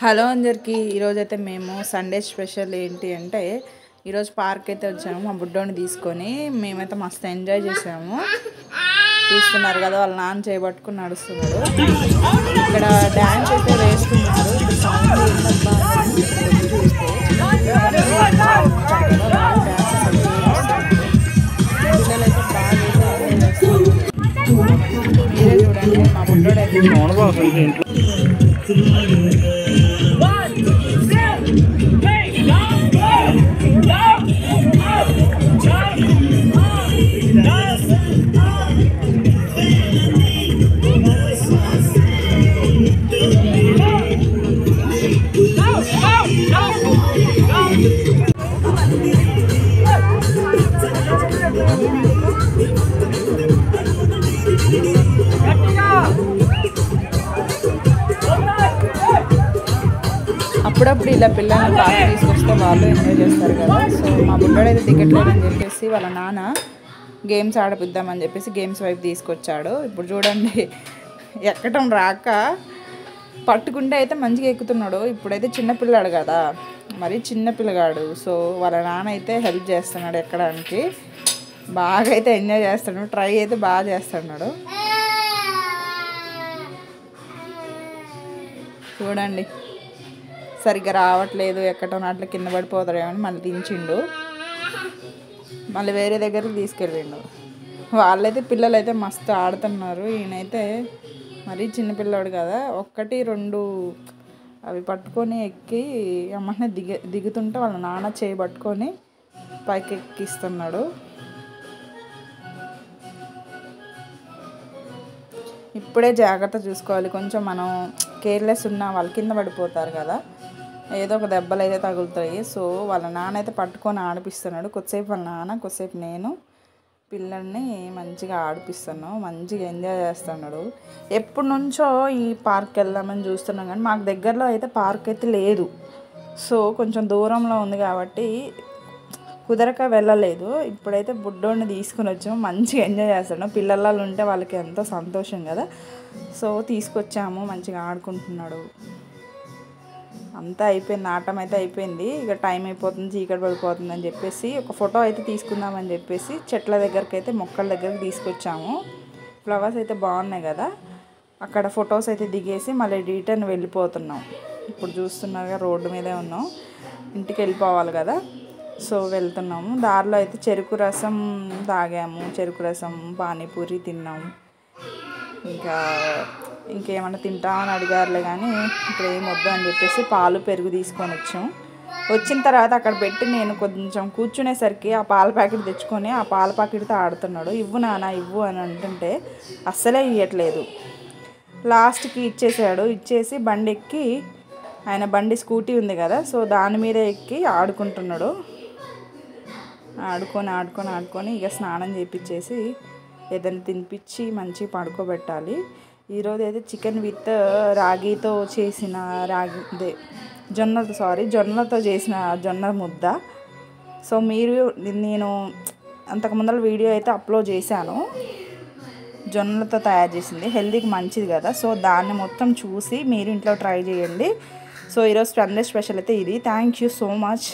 Hello అందరికీ ఈరోజైతే మేము సండే స్పెషల్ ఏంటి అంటే ఈరోజు పార్క్ అయితే వచ్చాము. మా బుడ్డోని తీసుకొని మేమైతే మస్తు ఎంజాయ్ చేసాము. చూస్తున్నారు కదా, వాళ్ళ నాన్న చేయబట్టుకుని నడుస్తున్నాడు. ఇక్కడ డ్యాన్స్ అయితే వేస్తున్నారు. మీరే చూడండి, మా బుడ్డోడైతే అప్పుడప్పుడు ఇలా పిల్లల్ని పార్క్ తీసుకొస్తే వాళ్ళు ఎంజాయ్ చేస్తారు కదా. సో మా బుడ్డోడైతే టికెట్ లేదని చెప్పేసి వాళ్ళ నాన్న గేమ్స్ ఆడిపిద్దామని చెప్పేసి గేమ్స్ వైపు తీసుకొచ్చాడు. ఇప్పుడు చూడండి, ఎక్కడం రాక పట్టుకుంటే అయితే మంచిగా ఎక్కుతున్నాడు. ఇప్పుడైతే చిన్నపిల్లాడు కదా, మరి చిన్న పిల్లగాడు. సో వాళ్ళ నాన్న అయితే హెల్ప్ చేస్తున్నాడు ఎక్కడానికి. బాగా అయితే ఎంజాయ్ చేస్తున్నాడు, ట్రై అయితే బాగా చేస్తున్నాడు. చూడండి, సరిగ్గా రావట్లేదు, ఎక్కటం అట్లా కింద పడిపోతాడేమని మళ్ళీ దించిండు, మళ్ళీ వేరే దగ్గరికి తీసుకెళ్ళిండు. వాళ్ళైతే పిల్లలు అయితే మస్తు ఆడుతున్నారు. ఈయనైతే మరీ చిన్నపిల్లాడు కదా, ఒక్కటి రెండు అవి పట్టుకొని ఎక్కి అమ్మనే దిగుతుంటే వాళ్ళ నాన్న చేయి పట్టుకొని పైకి ఎక్కిస్తున్నాడు. ఇప్పుడే జాగ్రత్త చూసుకోవాలి, కొంచెం మనం కేర్లెస్ ఉన్నా వాళ్ళు కింద పడిపోతారు కదా, ఏదో ఒక దెబ్బలు అయితే తగులుతాయి. సో వాళ్ళ నాన్న అయితే పట్టుకొని ఆడిపిస్తున్నాడు. కొద్దిసేపు వాళ్ళ నాన్న, కొద్దిసేపు నేను పిల్లల్ని మంచిగా ఆడిపిస్తాను, మంచిగా ఎంజాయ్ చేస్తున్నాడు. ఎప్పటి నుంచో ఈ పార్క్ వెళ్దామని చూస్తున్నాం కానీ మాకు దగ్గరలో అయితే పార్క్ అయితే లేదు. సో కొంచెం దూరంలో ఉంది కాబట్టి కుదరక వెళ్ళలేదు. ఇప్పుడైతే బుడ్డోడిని తీసుకుని వచ్చాము, మంచిగా ఎంజాయ్ చేస్తాను. పిల్లలు ఉంటే వాళ్ళకి ఎంతో సంతోషం కదా. సో తీసుకొచ్చాము, మంచిగా ఆడుకుంటున్నాడు. అంతా అయిపోయింది, ఆటం అయితే అయిపోయింది. ఇక టైం అయిపోతుంది, చీకటి పడిపోతుంది అని చెప్పేసి ఒక ఫోటో అయితే తీసుకుందామని చెప్పేసి చెట్ల దగ్గరికి అయితే మొక్కల దగ్గరికి తీసుకొచ్చాము. ఫ్లవర్స్ అయితే బాగున్నాయి కదా, అక్కడ ఫొటోస్ అయితే దిగేసి మళ్ళీ రిటర్న్ వెళ్ళిపోతున్నాం. ఇప్పుడు చూస్తున్నారుగా, రోడ్డు మీదే ఉన్నాం, ఇంటికి వెళ్ళిపోవాలి కదా. సో వెళ్తున్నాము. దారిలో అయితే చెరుకు రసం తాగాము, చెరుకు రసం, పానీపూరి తిన్నాము. ఇంకేమన్నా తింటామని అడిగారులే కానీ ఇప్పుడు ఏం వద్దు అని చెప్పేసి పాలు పెరుగు తీసుకొని వచ్చాం. వచ్చిన తర్వాత అక్కడ పెట్టి నేను కొంచెం కూర్చునేసరికి ఆ పాల ప్యాకెట్ తెచ్చుకొని ఆ పాల ప్యాకెట్తో ఆడుతున్నాడు. ఇవ్వు నాన్న ఇవ్వు అని అంటుంటే అస్సలే ఇవ్వట్లేదు. లాస్ట్కి ఇచ్చేసాడు. ఇచ్చేసి బండి ఎక్కి, ఆయన బండి స్కూటీ ఉంది కదా, సో దాని మీద ఎక్కి ఆడుకుంటున్నాడు. ఆడుకొని ఇక స్నానం చేయించేసి ఏదైనా తినిపించి మంచిగా పడుకోబెట్టాలి. ఈరోజు అయితే చికెన్ విత్ రాగితో చేసిన జొన్నలతో చేసిన జొన్న ముద్ద. సో నేను అంతకుముందర వీడియో అయితే అప్లోడ్ చేశాను, జొన్నలతో తయారు చేసింది, హెల్తీకి మంచిది కదా. సో దాన్ని మొత్తం చూసి మీరు ఇంట్లో ట్రై చేయండి. సో ఈరోజు సండే స్పెషల్ అయితే ఇది. Thank you so much.